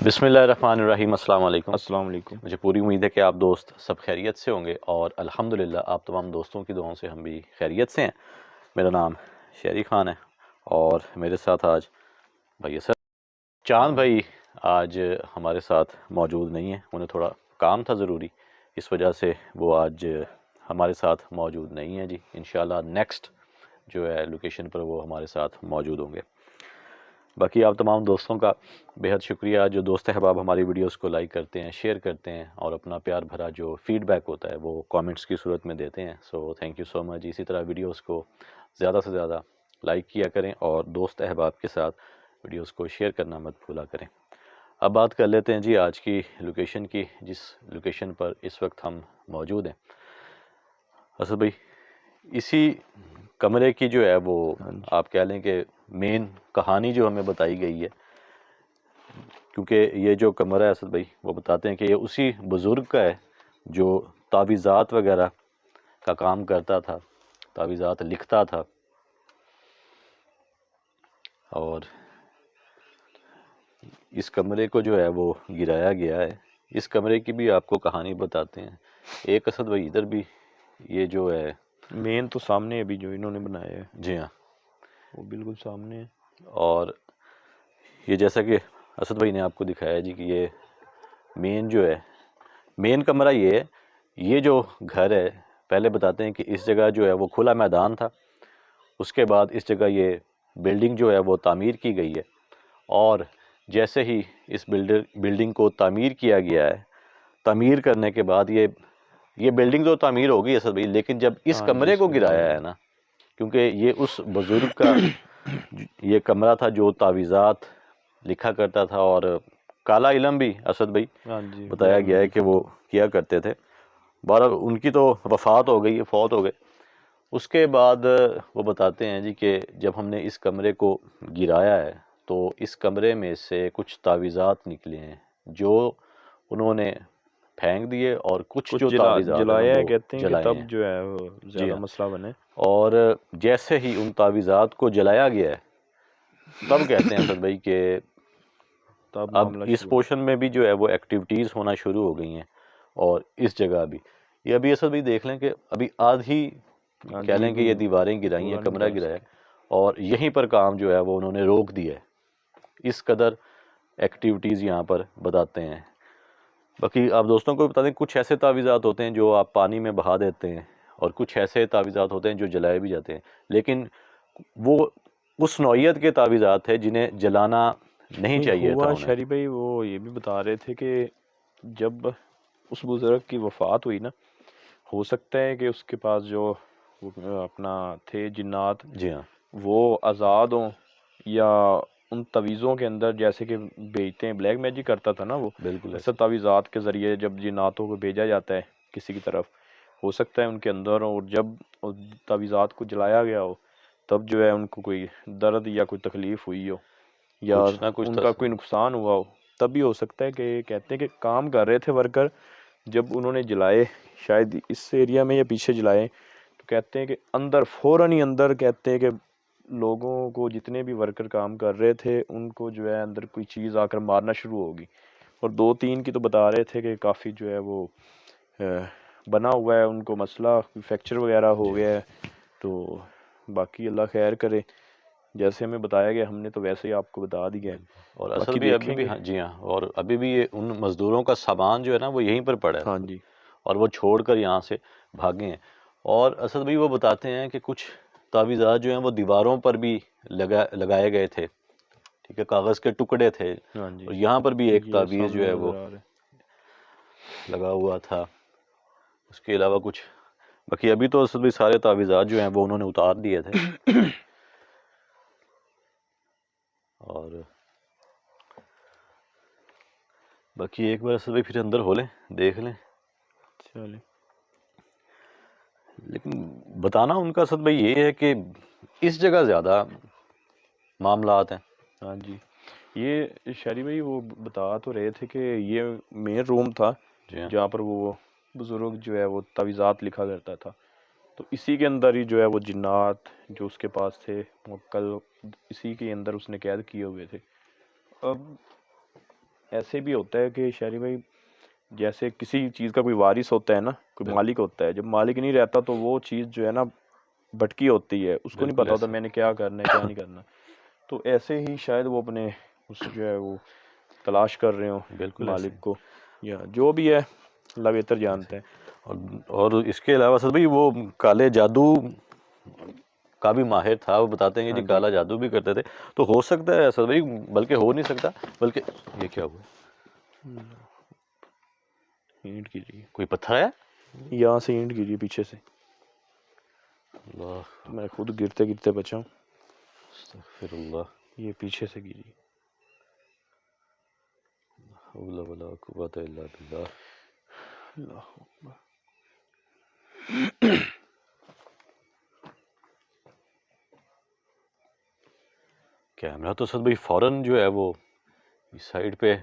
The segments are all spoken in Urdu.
بسم اللہ الرحمن الرحیم۔ السلام علیکم۔ السلام علیکم۔ مجھے پوری امید ہے کہ آپ دوست سب خیریت سے ہوں گے، اور الحمدللہ آپ تمام دوستوں کی دعاؤں سے ہم بھی خیریت سے ہیں۔ میرا نام شہری خان ہے، اور میرے ساتھ آج بھائی سر چاند بھائی آج ہمارے ساتھ موجود نہیں ہیں، انہیں تھوڑا کام تھا ضروری، اس وجہ سے وہ آج ہمارے ساتھ موجود نہیں ہیں جی۔ انشاءاللہ نیکسٹ جو ہے لوکیشن پر وہ ہمارے ساتھ موجود ہوں گے۔ باقی آپ تمام دوستوں کا بہت شکریہ جو دوست احباب ہماری ویڈیوز کو لائک کرتے ہیں، شیئر کرتے ہیں، اور اپنا پیار بھرا جو فیڈ بیک ہوتا ہے وہ کامنٹس کی صورت میں دیتے ہیں۔ سو تھینک یو سو مچ۔ اسی طرح ویڈیوز کو زیادہ سے زیادہ لائک کیا کریں، اور دوست احباب کے ساتھ ویڈیوز کو شیئر کرنا مت بھولا کریں۔ اب بات کر لیتے ہیں جی آج کی لوکیشن کی، جس لوکیشن پر اس وقت ہم موجود ہیں۔ اسد بھائی اسی کمرے کی جو ہے وہ آپ کہہ لیں کہ مین کہانی جو ہمیں بتائی گئی ہے، کیونکہ یہ جو کمرہ ہے اسد بھائی وہ بتاتے ہیں کہ یہ اسی بزرگ کا ہے جو تعویذات وغیرہ کا کام کرتا تھا، تعویذات لکھتا تھا، اور اس کمرے کو جو ہے وہ گرایا گیا ہے۔ اس کمرے کی بھی آپ کو کہانی بتاتے ہیں۔ ایک اسد بھائی ادھر بھی یہ جو ہے مین تو سامنے ابھی جو انہوں نے بنایا ہے، جی ہاں، وہ بالکل سامنے ہے۔ اور یہ جیسا کہ اسد بھائی نے آپ کو دکھایا جی کہ یہ مین جو ہے، مین کمرہ یہ ہے۔ یہ جو گھر ہے پہلے بتاتے ہیں کہ اس جگہ جو ہے وہ کھلا میدان تھا، اس کے بعد اس جگہ یہ بلڈنگ جو ہے وہ تعمیر کی گئی ہے، اور جیسے ہی اس بلڈنگ کو تعمیر کیا گیا ہے، تعمیر کرنے کے بعد یہ بلڈنگ تو تعمیر ہو گئی اسد بھائی، لیکن جب اس ہاں جی، کمرے کو گرایا ہے نا، کیونکہ یہ اس بزرگ کا یہ کمرہ تھا جو تعویذات لکھا کرتا تھا، اور کالا علم بھی اسد بھائی ہاں جی، بتایا گیا ہے کہ وہ کیا کرتے تھے۔ بہرحال ان کی تو وفات ہو گئی، فوت ہو گئے۔ اس کے بعد وہ بتاتے ہیں جی کہ جب ہم نے اس کمرے کو گرایا ہے تو اس کمرے میں سے کچھ تعویذات نکلے ہیں جو انہوں نے پھینک دیے، اور کچھ جو تعویذات ہیں نا جلایا ہے، وہ کہتے ہیں کہ جلائے تب ہیں۔ جو ہے وہ جی زیادہ ہاں، مسئلہ بنے۔ اور جیسے ہی ان تعویذات کو جلایا گیا ہے تب کہتے ہیں اسد بھائی کہ تب اب معاملہ اس شروع ہو پورشن میں بھی جو ہے وہ ایکٹیویٹیز ہونا شروع ہو گئی ہیں، اور اس جگہ بھی یہ ابھی اسد بھائی دیکھ لیں کہ ابھی آدھی گئی۔ ہاں کہہ جی، لیں کہ یہ دیواریں گرائی ہیں، پورا نہیں کمرہ کرا گرایا ہے، سکے۔ اور یہیں پر کام جو ہے وہ انہوں نے روک دیا ہے۔ اس قدر ایکٹیویٹیز یہاں پر بتاتے ہیں۔ باقی آپ دوستوں کو بتا دیں کچھ ایسے تعویذات ہوتے ہیں جو آپ پانی میں بہا دیتے ہیں، اور کچھ ایسے تعویذات ہوتے ہیں جو جلائے بھی جاتے ہیں، لیکن وہ اس نوعیت کے تعویذات ہیں جنہیں جلانا نہیں چاہیے تھا ہوا انہیں۔ شہری بھائی وہ یہ بھی بتا رہے تھے کہ جب اس بزرگ کی وفات ہوئی نا، ہو سکتا ہے کہ اس کے پاس جو اپنا تھے جنات جی ہاں، وہ آزاد ہوں، یا ان تعویذوں کے اندر جیسے کہ بھیجتے ہیں، بلیک میجک کرتا تھا نا وہ، بالکل ایسا ایسے تعویذات کے ذریعے جب جناتوں کو بھیجا جاتا ہے کسی کی طرف، ہو سکتا ہے ان کے اندر ہو، اور جب تعویذات کو جلایا گیا ہو تب جو ہے ان کو کوئی درد یا کوئی تکلیف ہوئی ہو، یا کچھ نہ کچھ ان کا کوئی نقصان ہوا ہو، تب بھی ہو سکتا ہے کہ کہتے ہیں کہ کام کر رہے تھے ورکر، جب انہوں نے جلائے، شاید اس ایریا میں یا پیچھے جلائے، تو کہتے ہیں کہ اندر فوراً ہی اندر کہتے ہیں کہ لوگوں کو، جتنے بھی ورکر کام کر رہے تھے ان کو جو ہے اندر کوئی چیز آ کر مارنا شروع ہوگی، اور 2-3 کی تو بتا رہے تھے کہ کافی جو ہے وہ بنا ہوا ہے ان کو مسئلہ، فریکچر وغیرہ ہو جی گیا ہے۔ تو باقی اللہ خیر کرے، جیسے ہمیں بتایا گیا ہم نے تو ویسے ہی آپ کو بتا دیا ہے، اور اصل باقی بھی ابھی دیکھیں بھی گے۔ ہاں جی ہاں، اور ابھی بھی یہ ان مزدوروں کا سامان جو ہے نا وہ یہیں پر پڑا ہے ہاں اصل میں، جی، اور وہ چھوڑ کر یہاں سے بھاگے ہیں۔ اور اسد بھائی وہ بتاتے ہیں کہ کچھ تعویذات جو ہیں وہ دیواروں پر بھی لگائے گئے تھے، ٹھیک ہے، کاغذ کے ٹکڑے تھے، ہاں جی، اور یہاں پر بھی ایک یہ تعویذ جو سامنے ہے وہ نظر آ رہا لگا ہوا تھا۔ اس کے علاوہ کچھ باقی ابھی تو اسد بھائی سارے تعویذات جو ہیں وہ انہوں نے اتار دیے تھے، ہے۔ اور باقی ایک بار اسد بھائی پھر اندر ہو لیں، دیکھ لیں، چلے، لیکن بتانا ان کا اسد بھائی یہ ہے کہ اس جگہ زیادہ معاملات ہیں۔ ہاں جی، یہ شہری بھائی وہ بتا تو رہے تھے کہ یہ مین روم تھا جی ہاں، جہاں پر وہ بزرگ جو ہے وہ تعویذات لکھا کرتا تھا، تو اسی کے اندر ہی جو ہے وہ جنات جو اس کے پاس تھے موکل، اسی کے اندر اس نے قید کیے ہوئے تھے۔ اب ایسے بھی ہوتا ہے کہ شہری بھائی جیسے کسی چیز کا کوئی وارث ہوتا ہے نا, کوئی مالک ہوتا ہے, جب مالک نہیں رہتا تو وہ چیز جو ہے نا بھٹکی ہوتی ہے, اس کو نہیں بالکل پتا ہوتا ایسے میں نے کیا کرنا ہے کیا نہیں کرنا. تو ایسے ہی شاید وہ اپنے اس جو ہے وہ تلاش کر رہے ہوں بالکل ایسے مالک کو, یا جو بھی ہے اللہ بہتر جانتا ہے. اور اس کے علاوہ سر بھائی وہ کالے جادو کا بھی ماہر تھا, وہ بتاتے ہیں کہ ہاں جی جی, کالا جادو بھی کرتے تھے. تو ہو سکتا ہے سر بھائی, بلکہ ہو نہیں سکتا, بلکہ یہ کیا ہوا, اینٹ گری کوئی پتھر ہے, یہاں سے, اینٹ گری پیچھے سے, اللہ تو میں خود گرتے گرتے بچا ہوں, استغفر اللہ, یہ پیچھے سے گری. حول ولا قوت الا باللہ. اللہ اکبر. کیمرہ تو سر بھائی فوراً جو ہے وہ اس سائڈ پہ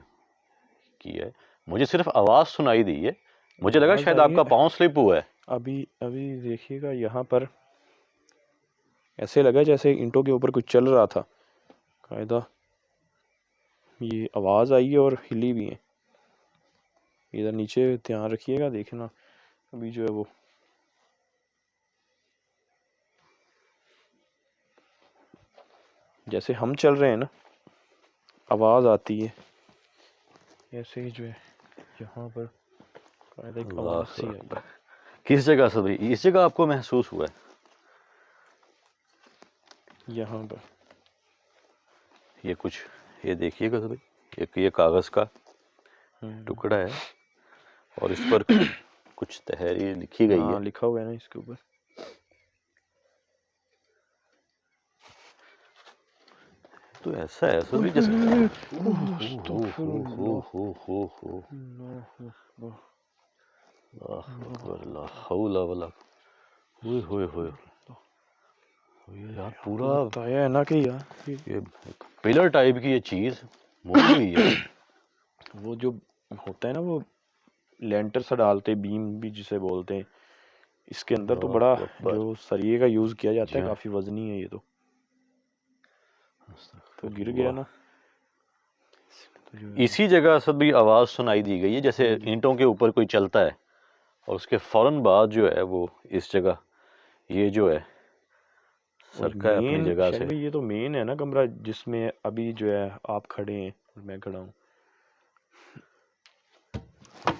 کی ہے, مجھے صرف آواز سنائی دی ہے, مجھے لگا آواز شاید آپ آئی کا ہے پاؤں سلپ ہوا ہے. ابھی دیکھیے گا یہاں پر ایسے لگا جیسے اینٹوں کے اوپر کچھ چل رہا تھا قاعدہ, یہ آواز آئی ہے اور ہلی بھی ہے. ادھر نیچے دھیان رکھیے گا, دیکھنا ابھی جو ہے وہ جیسے ہم چل رہے ہیں نا آواز آتی ہے, ایسے ہی جو ہے یہاں پر قاعدہ ایک آواز اللہ سی آئی اکبر. ہے. کس جگہ سر بھائی, اس جگہ آپ کو محسوس ہوا ہے؟ یہاں پر یہ کچھ, یہ دیکھیے گا سر بھائی, ایک یہ کاغذ کا ٹکڑا ہے اور اس پر کچھ تحریر لکھی گئی ہے. ہاں لکھا ہوا ہے نا اس کے اوپر. تو ایسا ہے سر بھائی جیسے استغفر اللہ, ہو اللہ اکبر. اللہ اکبر, لا حول ولا, ہوئے ہوئے ہوئے, یار تو پورا بتایا ہے نا کہ یار یہ پلر ٹائپ کی یہ چیز موڑی ہوئی ہے. وہ جو ہوتا ہے نا وہ لینٹر سا ڈالتے, بیم بھی جسے بولتے ہیں, اس کے اندر تو بڑا اللہ اکبر. جو سریے کا یوز کیا جاتا جی ہے, کافی وزنی ہے یہ تو استغفر گر گیا اللہ. نا. تو جو ہے اسی جگہ سب بھی آواز سنائی دی گئی ہے جیسے ہاں جی, اینٹوں کے اوپر کوئی چلتا ہے, اور اس کے فوراً بعد جو ہے وہ اس جگہ یہ جو ہے اور سرکا ہے اپنی مین جگہ شاید سے. بھائی یہ تو مین ہے نا کمرہ جس میں ابھی جو ہے آپ کھڑے ہیں اور میں کھڑا ہوں.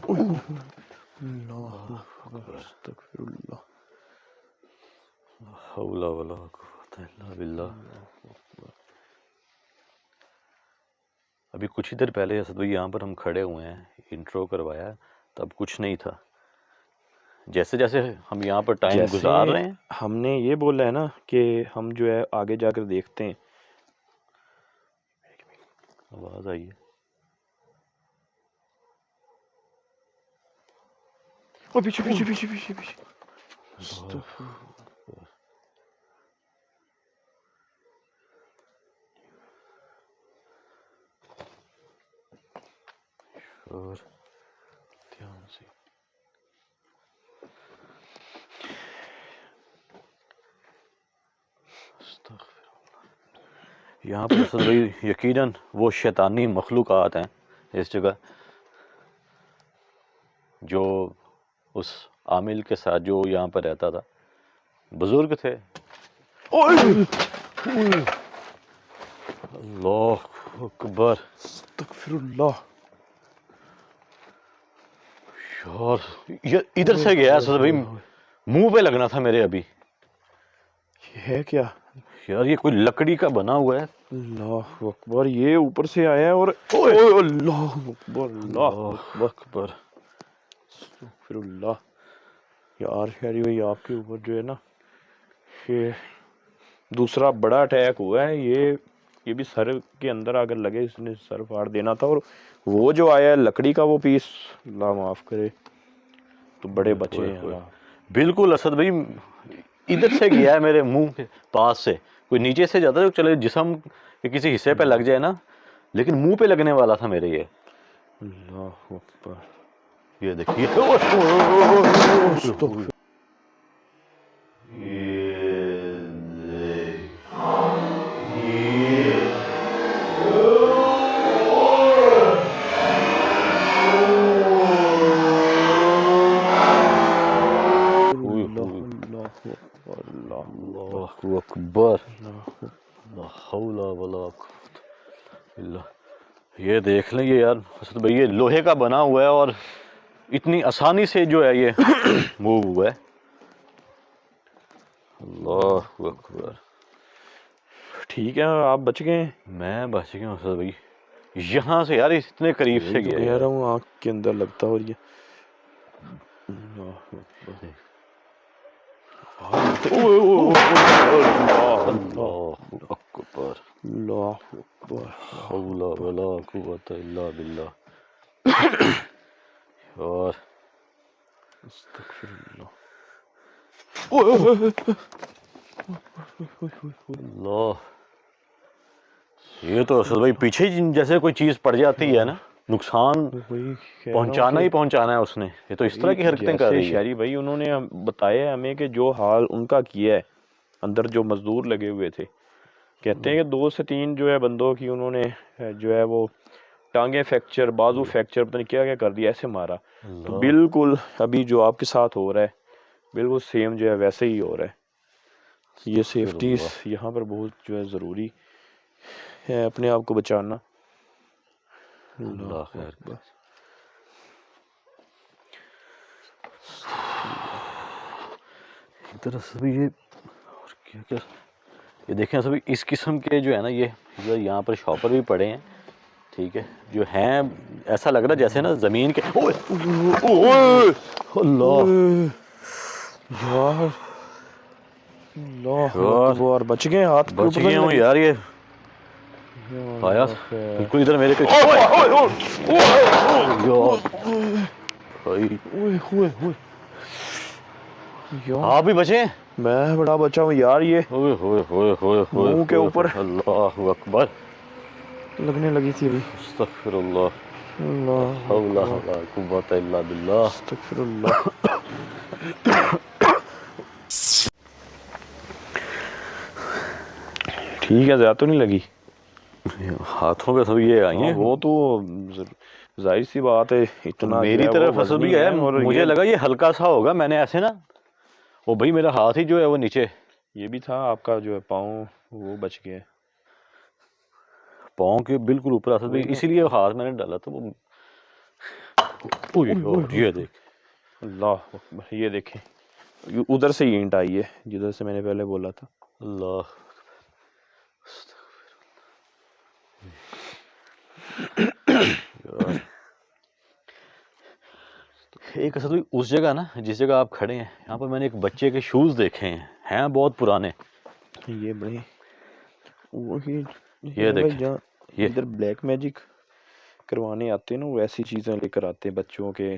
اللہ اکبر, استغفر اللہ. حول ولا قوت الا باللہ. ابھی کچھ ہی دیر پہلے اسد بھائی یہاں پر ہم کھڑے ہوئے ہیں, انٹرو کروایا, تب کچھ نہیں تھا. جیسے جیسے ہم یہاں پر ٹائم جیسے گزار رہے ہیں, ہم نے یہ بولا ہے نا کہ ہم جو ہے آگے جا کر دیکھتے ہیں. آواز آئی ہے, اور پیچھے پیچھے پیچھے پیچھے پیچھے. استغفر اور دھیان سے استغفر اللہ. یہاں پر اسد بھائی یقیناً وہ شیطانی مخلوقات ہیں اس جگہ جو اس عامل کے ساتھ جو یہاں پر رہتا تھا, بزرگ تھے. اللہ اکبر, استغفر اللہ. یار یہ ادھر سے گیا اسد بھائی, منہ پہ لگنا تھا میرے ابھی. یہ ہے کیا؟ یار یہ کوئی لکڑی کا بنا ہوا ہے. اللہ اکبر, یہ اوپر سے آیا ہے اور اللہ اکبر, اللہ اکبر, اکبر. استغفر اللہ. یار شہری بھائی آپ کے اوپر جو ہے نا یہ دوسرا بڑا اٹیک ہوا ہے. یہ بھی سر کے اندر اگر لگے اس نے سر پھاڑ دینا تھا. اور وہ جو آیا ہے لکڑی کا وہ پیس, اللہ معاف کرے, تو بڑے بچے ہیں. اللہ بالکل اسد بھائی ادھر سے گیا ہے میرے منہ کے پاس سے, کوئی نیچے سے جاتا ہے چلے جسم کے کسی حصے پہ لگ جائے نا, لیکن منہ پہ لگنے والا تھا میرے. یہ اللہ اکبر. یہ دیکھیے, یہ دیکھ لیں، یہ یار اسد بھائی یہ لوہے کا بنا ہوا ہے اور اتنی آسانی سے جو ہے یہ موو ہوا ہے. اللہ اکبر. ٹھیک ہے آپ بچ گئے. میں بچ گیا ہوں اسد بھائی، یہاں سے یار اتنے قریب سے یہی تو گیا کہہ یار. رہا ہوں آنکھ کے اندر لگتا. اور یہ اللہ اکبر. اللہ اکبر. اللہ اکبر. حول ولا قوت الا باللہ. اور استغفر اللہ. اللہ، یہ تو اسد بھائی پیچھے جیسے کوئی چیز پڑ جاتی ہے نا، نقصان وہی کہہ رہا ہوں پہنچانا کہ ہی پہنچانا ہے اس نے. یہ تو اس طرح کی حرکتیں کر جیسے رہی ہے. شہری بھائی انہوں نے بتایا ہمیں کہ جو حال ان کا کیا ہے اندر جو مزدور لگے ہوئے تھے، کہتے ہیں کہ 2 سے 3 جو ہے بندوں کی انہوں نے جو ہے وہ ٹانگیں فریکچر، بازو فریکچر، پتہ نہیں کیا کیا کر دیا، ایسے مارا. تو بالکل ابھی جو آپ کے ساتھ ہو رہا ہے بالکل سیم جو ہے ویسے ہی ہو رہا ہے. یہ سیفٹی یہاں پر بہت جو ہے ضروری ہے، اپنے آپ کو بچانا. اللہ خیر اکبر. ادھر سبھی یہ اور کیا کیا یہ دیکھیں سبھی اس قسم کے جو ہے نا یہ یہاں پر شاپر بھی پڑے ہیں، ٹھیک ہے، جو ہیں ایسا لگ رہا ہے جیسے نا زمین کے اللہ یار اللہ یار اکبر. بچ گئے، ہاتھ کے بچ اوپر گیا نہیں ہوں لگی. یار. یہ آیا بالکل ادھر میرے کے آپ بھی بچے. میں بڑا بچا ہوں یار. یہ منہ کے اوپر اللہ اکبر. لگنے لگی تھی ابھی. استغفر اللہ. لا اللہ حول اکبر. ولا قوت الا باللہ. استغفر اللہ. ٹھیک ہے، زیادہ تو نہیں لگی ہاتھوں پہ سب یہ آئی ہیں. وہ تو ظاہر سی بات ہے، اتنا جو میری ہے وہ طرف اصل بھی وزنی ہے، ہے. اور مجھے لگا یہ ہلکا سا ہوگا. میں نے ایسے نا وہ بھائی میرا ہاتھ ہی جو ہے وہ نیچے یہ بھی تھا آپ کا جو ہے پاؤں وہ بچ گیا. پاؤں کے بالکل اوپر اصل بھی، اسی لیے ہاتھ میں نے ڈالا تو وہ یہ دیکھ. اللہ اکبر. یہ دیکھیں ادھر سے ہی اینٹ آئی ہے جدھر سے میں نے پہلے بولا تھا. اللہ ایک اصل اس جگہ نا جس جگہ آپ کھڑے ہیں یہاں پر میں نے ایک بچے کے شوز دیکھے ہیں بہت پرانے. یہ بڑے وہی یہ دیکھیں جہاں یہ ادھر بلیک میجک کروانے آتے ہیں نا، وہ ایسی چیزیں لے کر آتے ہیں بچوں کے.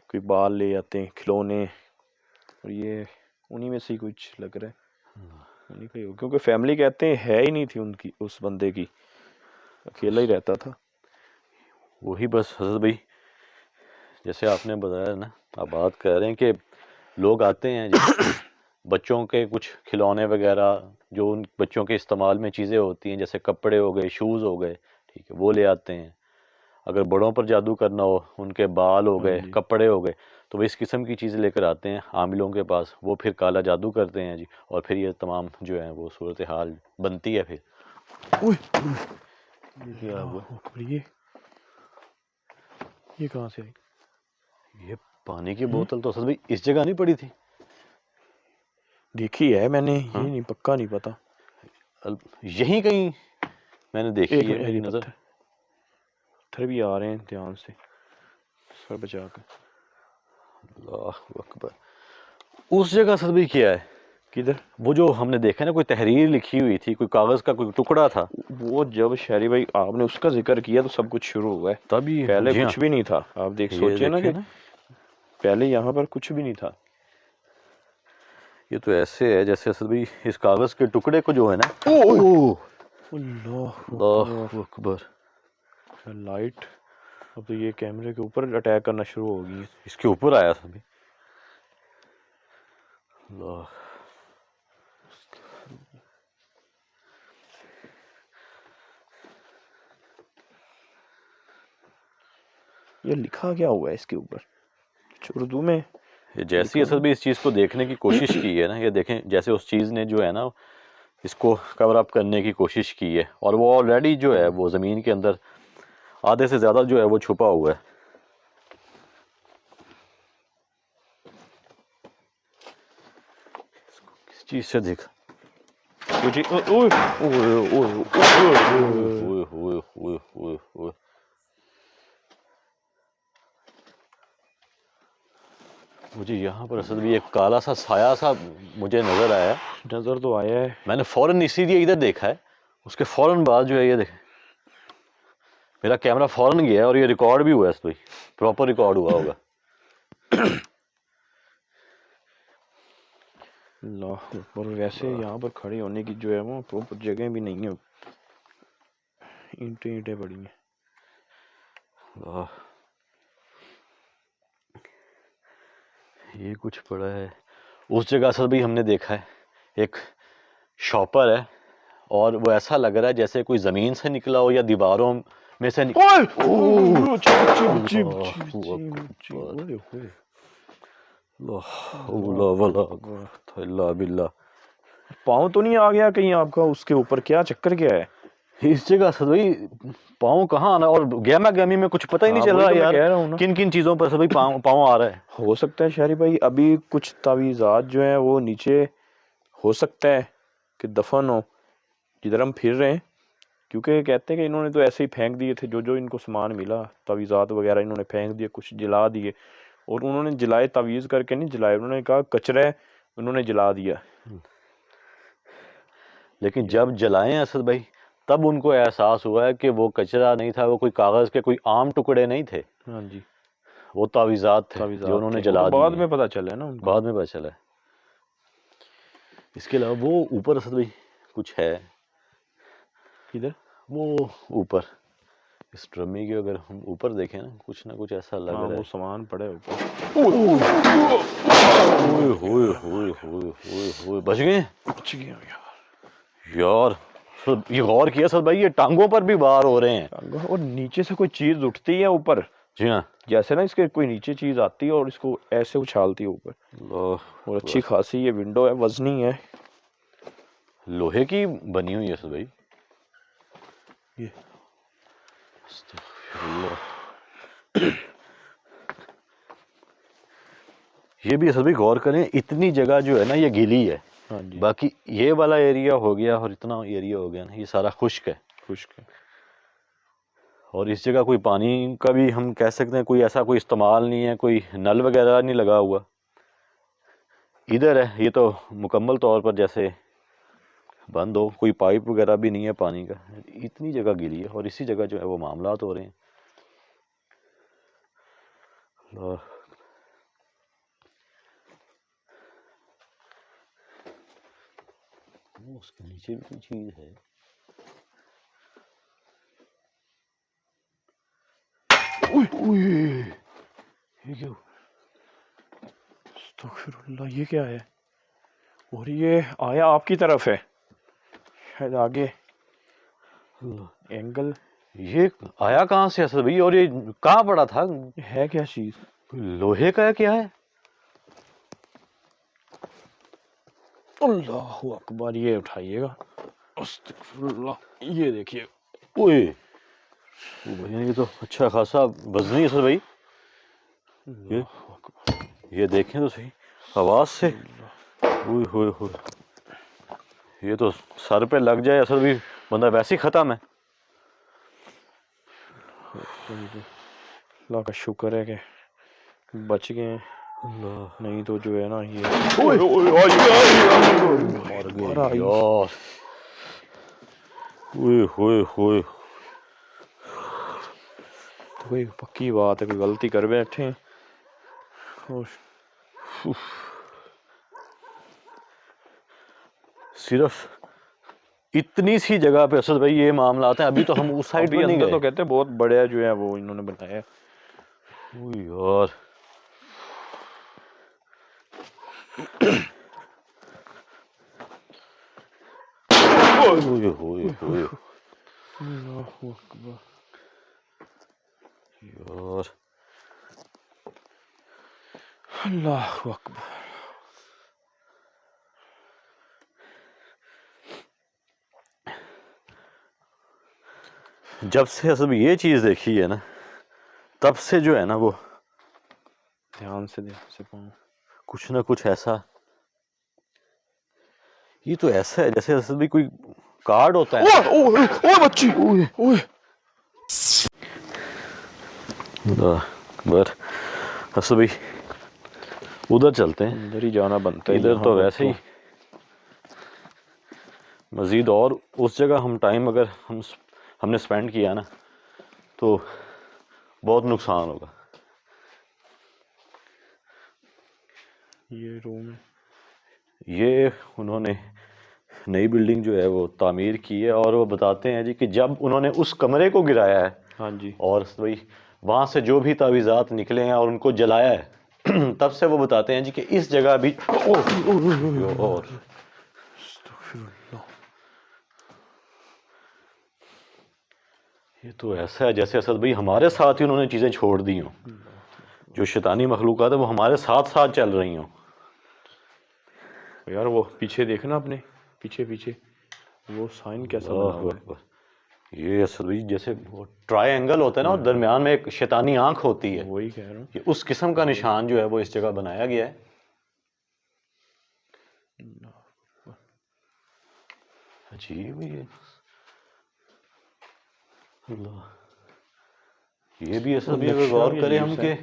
کوئی بال لے آتے ہیں، کھلونے، اور یہ انہی میں سے ہی کچھ لگ رہا ہے. کیونکہ فیملی کہتے ہیں ہے ہی نہیں تھی ان کی، اس بندے کی، اکیلا ہی رہتا تھا. وہی بس حضرت بھائی جیسے آپ نے بتایا نا، آپ بات کر رہے ہیں کہ لوگ آتے ہیں بچوں کے کچھ کھلونے وغیرہ جو ان بچوں کے استعمال میں چیزیں ہوتی ہیں، جیسے کپڑے ہو گئے، شوز ہو گئے، ٹھیک ہے، وہ لے آتے ہیں. اگر بڑوں پر جادو کرنا ہو، ان کے بال ہو گئے، کپڑے ہو گئے، تو وہ اس قسم کی چیزیں لے کر آتے ہیں عاملوں کے پاس. وہ پھر کالا جادو کرتے ہیں جی، اور پھر یہ تمام جو ہیں وہ صورتحال بنتی ہے. پھر کیا ہوا؟ یہ کہاں سے آئی؟ یہ پانی کی بوتل تو اصل میں اس جگہ نہیں پڑی تھی. دیکھی ہے میں نے، یہ نہیں پکا نہیں پتا. یہیں کہیں میں نے دیکھی ہے، میری نظر. پتھر بھی آ رہے ہیں، دھیان سے سر بچا کر. اللہ اکبر. اس جگہ اصل بھی کیا ہے؟ کدھر؟ وہ جو ہم نے دیکھا نا کوئی تحریر لکھی ہوئی تھی، کوئی کاغذ کا کوئی ٹکڑا تھا. وہ جب شہری بھائی آپ نے اس کا ذکر کیا تو سب کچھ شروع ہوا ہے. تبھی پہلے جی ہاں، کچھ بھی نہیں تھا. آپ سوچیں نا کہ پہلے یہاں پر کچھ بھی نہیں تھا. یہ تو ایسے ہے جیسے اصل بھی اس کاغذ کے ٹکڑے کو جو ہے نا، اللہ اکبر. لائٹ اب تو یہ کیمرے کے اوپر اٹیک کرنا شروع ہو گئی ہے. اس کے اوپر آیا تھا بھی. اللہ یہ لکھا کیا ہوا ہے اس کے اوپر اردو میں؟ جیسی اصل بھی اس چیز کو دیکھنے کی کوشش کی ہے نا، یہ دیکھیں جیسے اس چیز نے جو ہے نا اس کو کور اپ کرنے کی کوشش کی ہے، اور وہ آلریڈی جو ہے وہ زمین کے اندر آدھے سے زیادہ جو ہے وہ چھپا ہوا ہے. کس چیز سے دیکھا؟ مجھے اوئے اوئے اوئے ہوئے ہوئے ہوئے ہوئے ہوئے. مجھے یہاں پر اصل بھی ایک کالا سا سایہ سا مجھے نظر آیا. نظر تو آیا ہے. میں نے فوراً اسی لیے ادھر دیکھا ہے. اس کے فوراً بعد جو ہے یہ دیکھیں میرا کیمرہ فوراً گیا ہے اور یہ ریکارڈ بھی ہوا ہے. اس پہ پراپر ریکارڈ ہوا ہوگا. اللہ اکبر. ویسے یہاں پر کھڑے ہونے کی جو ہے وہ پراپر جگہ بھی نہیں ہے. اینٹیں اینٹیں پڑی ہیں. یہ کچھ پڑا ہے. اس جگہ سے بھی ہم نے دیکھا ہے ایک شاپر ہے اور وہ ایسا لگ رہا ہے جیسے کوئی زمین سے نکلا ہو یا دیواروں میں سے پاؤں تو نہیں آ گیا کہیں آپ کا اس کے اوپر؟ کیا چکر کیا ہے اس جگہ سے بھائی؟ پاؤں کہاں آنا، اور گہما گہمی میں کچھ پتہ ہی نہیں چل رہا یار کن کن چیزوں پر سے بھائی پاؤں آ رہا ہے. ہو سکتا ہے شہری بھائی ابھی کچھ تعویذات جو ہیں وہ نیچے ہو سکتا ہے کہ دفن ہو جدھر ہم پھر رہے ہیں، کیونکہ کہتے ہیں کہ انہوں نے تو ایسے ہی پھینک دیے تھے جو ان کو سامان ملا. تعویذات وغیرہ انہوں نے پھینک دیے، کچھ جلا دیے. اور انہوں نے جلائے تعویذ کر کے نہیں جلائے، انہوں نے کہا کچرا ہے، انہوں نے جلا دیا. لیکن جب جلائے اسد بھائی تب ان کو احساس ہوا ہے کہ وہ کچرا نہیں تھا، وہ کوئی کاغذ کے کوئی عام ٹکڑے نہیں تھے. ہاں جی، وہ تعویذات تھے جو انہوں نے جلا دیے. بعد میں پتہ چلا نا ان کو. بعد میں پتہ چلا. اس کے علاوہ وہ اوپر اسد بھائی کچھ ہے. ادھر وہ اوپر اس ڈرمی کے اگر ہم اوپر دیکھیں نا کچھ نہ کچھ ایسا لگ رہا وہ ہے. سامان پڑے اوپر. ہوئے ہوئے ہوئے ہوئے ہوئے ہوئے. بچ گئے بچ گیا یار. یہ غور کیا سر بھائی یہ ٹانگوں پر بھی وار ہو رہے ہیں. اور نیچے سے کوئی چیز اٹھتی ہے اوپر. جی ہاں، جیسے نا اس کے کوئی نیچے چیز آتی ہے اور اس کو ایسے اچھالتی ہے اوپر. اور اچھی خاصی یہ ونڈو ہے، وزنی ہے، لوہے کی بنی ہوئی ہے سر بھائی. یہ بھی اصل بھی غور کریں اتنی جگہ جو ہے نا یہ گیلی ہے. ہاں جی، باقی یہ والا ایریا ہو گیا اور اتنا ایریا ہو گیا نا یہ سارا خشک ہے. خشک ہے. اور اس جگہ کوئی پانی کا بھی ہم کہہ سکتے ہیں کوئی ایسا کوئی استعمال نہیں ہے، کوئی نل وغیرہ نہیں لگا ہوا. ادھر ہے یہ تو مکمل طور پر جیسے بند ہو، کوئی پائپ وغیرہ بھی نہیں ہے پانی کا. اتنی جگہ گیلی ہے اور اسی جگہ جو ہے وہ معاملات ہو رہے ہیں. اس کے نیچے بھی کوئی چیز ہے. استغفر اللہ، یہ کیا ہے؟ اور یہ آیا آپ کی طرف ہے شاید آگے اینگل. یہ آیا کہاں سے اصل بھائی اور یہ کہاں پڑا تھا؟ ہے کیا چیز؟ لوہے کا ہے کیا ہے؟ اللہ اکبر. یہ اٹھائیے گا. استغفر اللہ. یہ دیکھیے. اوئے یہ تو اچھا خاصا وزنی ہے سر بھائی. یہ دیکھیں تو صحیح آواز سے. اوئے ہوئے ہوئے. یہ تو سر پہ لگ جائے اصل بھی بندہ ویسے ہی ختم ہے. اللہ کا شکر ہے کہ بچ گئے ہیں، نہیں تو جو ہے نا یہ مر گئے یار. اوئے ہوئے ہوئے. تو کوئی پکی بات ہے، کوئی غلطی کر بیٹھے ہیں. صرف اتنی سی جگہ پہ اسد بھائی یہ معاملات ہیں. ابھی تو ہم اس سائڈ پر نہیں اندر گئے. تو کہتے ہیں بہت بڑے جو ہے وہ انہوں نے بنایا. اوہ یار ہوئے ہوئے ہوئے اللہ اکبر یار. اللہ اکبر. جب سے اصل میں یہ چیز دیکھی ہے نا تب سے جو ہے نا وہ دھیان سے دیکھ سکوں. کچھ نہ کچھ ایسا، یہ تو ایسا ہے جیسے اصل میں کوئی کارڈ ہوتا ہے. اوہ بچی، اوہ اللہ اکبر. اصل بھی ادھر چلتے ہیں، اندر ہی جانا بنتا ہے. ادھر تو ویسے ہی مزید اور اس جگہ ہم ٹائم اگر ہم نے اسپینڈ کیا نا تو بہت نقصان ہوگا. یہ روم ہے. یہ انہوں نے نئی بلڈنگ جو ہے وہ تعمیر کی ہے، اور وہ بتاتے ہیں جی کہ جب انہوں نے اس کمرے کو گرایا ہے ہاں جی، اور وہی وہاں سے جو بھی تعویذات نکلے ہیں اور ان کو جلایا ہے تب سے وہ بتاتے ہیں جی کہ اس جگہ بھی اور یہ تو ایسا ہے جیسے اسد بھائی ہمارے ساتھ ہی انہوں نے چیزیں چھوڑ دی ہوں، جو شیطانی مخلوقات ہیں وہ ہمارے ساتھ ساتھ چل رہی ہوں. یار وہ پیچھے دیکھنا اپنے پیچھے وہ سائن کیسا بنا اللہ ہوا ہے. اکبر. یہ اسد بھائی جیسے وہ ٹرائی اینگل ہوتا ہے نا اور درمیان میں ایک شیطانی آنکھ ہوتی ہے، وہی کہہ رہا ہوں. یہ اس قسم کا نشان جو ہے وہ اس جگہ بنایا گیا ہے. عجیب یہ اللہ. یہ بھی اصل بھی اگر غور کریں ہم کہ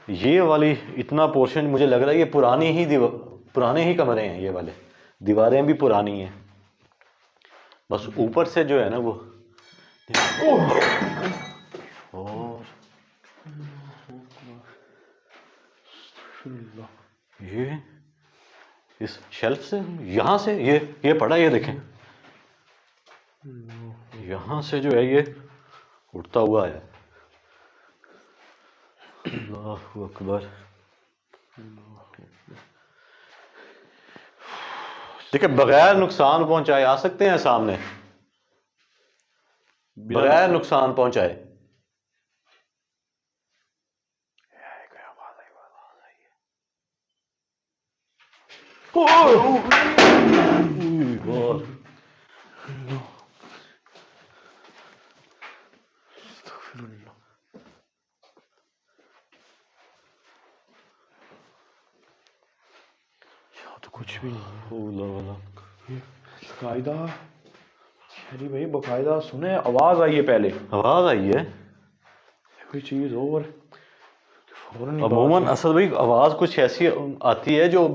یہ والی اتنا پورشن مجھے لگ رہا ہے یہ پرانے ہی کمرے ہیں، یہ والے دیواریں بھی پرانی ہیں، بس اوپر سے جو ہے نا وہ اور یہ اس شیلف سے یہاں سے یہ پڑا، یہ دیکھیں یہاں سے جو ہے یہ اٹھتا ہوا ہے. اللہ اکبر. دیکھیں بغیر نقصان پہنچائے آ سکتے ہیں سامنے، بغیر نقصان پہنچائے. تو کچھ بھی نہیں نہیں. باقاعدہ شہری بھائی باقاعدہ سنیں آواز آئی ہے، پہلے آواز آئی ہے کوئی چیز اور فوراً عموماً اسد بھائی آواز کچھ ایسی آتی ہے جو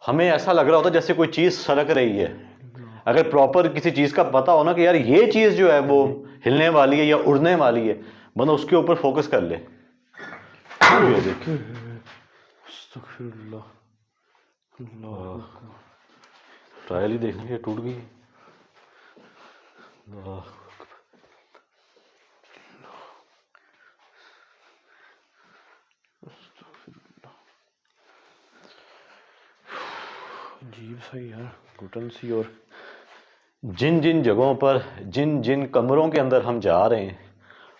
ہمیں ایسا لگ رہا ہوتا ہے جیسے کوئی چیز سرک رہی ہے. اگر پراپر کسی چیز کا پتہ ہونا کہ یار یہ چیز جو ہے وہ ہلنے والی ہے یا اڑنے والی ہے، بندہ اس کے اوپر فوکس کر لے. یہ دیکھ استغفر اللہ. ٹرائل ہی دیکھنا یہ ٹوٹ گئی. اللہ عجیب سا یار گھٹن سی. اور جن جن جگہوں پر جن جن کمروں کے اندر ہم جا رہے ہیں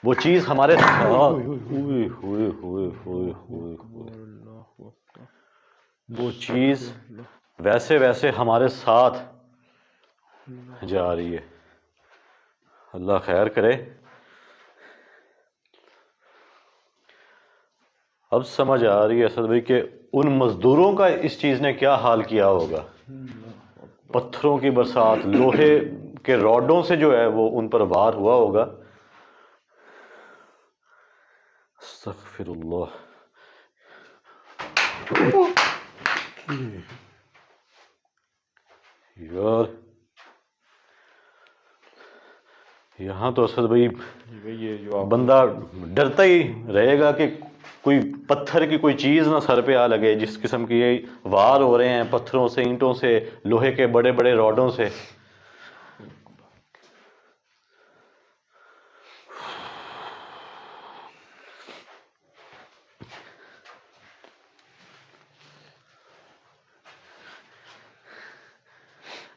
وہ چیز ہمارے ساتھ وہ چیز ویسے ویسے ہمارے ساتھ جا رہی ہے. اللہ خیر کرے. اب سمجھ آ رہی ہے اسد بھائی کہ ان مزدوروں کا اس چیز نے کیا حال کیا ہوگا. پتھروں کی برسات، لوہے کے راڈوں سے جو ہے وہ ان پر وار ہوا ہوگا. استغفر اللہ. یار یہاں تو اسد بھائی یہ جو بندہ ڈرتا ہی رہے گا کہ کوئی پتھر کی کوئی چیز نہ سر پہ آ لگے. جس قسم کی یہ وار ہو رہے ہیں پتھروں سے، اینٹوں سے، لوہے کے بڑے بڑے راڈوں سے.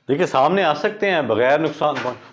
دیکھیں سامنے آ سکتے ہیں بغیر نقصان پہنچ.